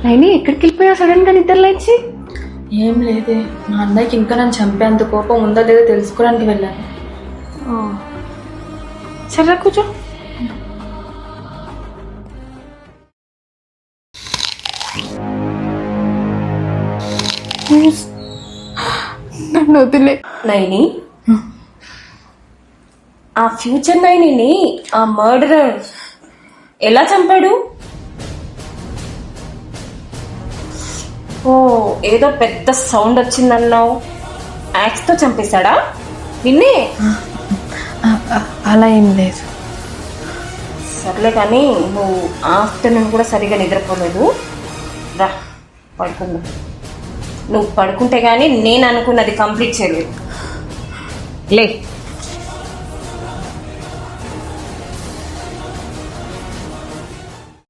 నైని ఎక్కడికి వెళ్ళిపోయావు సడన్ గా నిద్రలేచి? ఏం లేదే, మా అన్నయ్యకి ఇంకా నన్ను చంపేంత కోపం ఉందో లేదో తెలుసుకోవడానికి వెళ్ళాను. సరే కూర్చో. నన్ను వదిలే. నైని, ఆ ఫ్యూచర్ నైనిని ఆ మర్డరర్ ఎలా చంపాడు? ఓ, ఏదో పెద్ద సౌండ్ వచ్చిందన్నావు. యాక్స్ తో చంపేశాడా నిన్నే? అలా ఏం లేదు. సర్లే కానీ నువ్వు ఆఫ్టర్నూన్ కూడా సరిగా నిద్రపోలేదు. రా పడుకుందా. నువ్వు పడుకుంటే కానీ నేను అనుకున్నది కంప్లీట్ చేయలేదు. లే.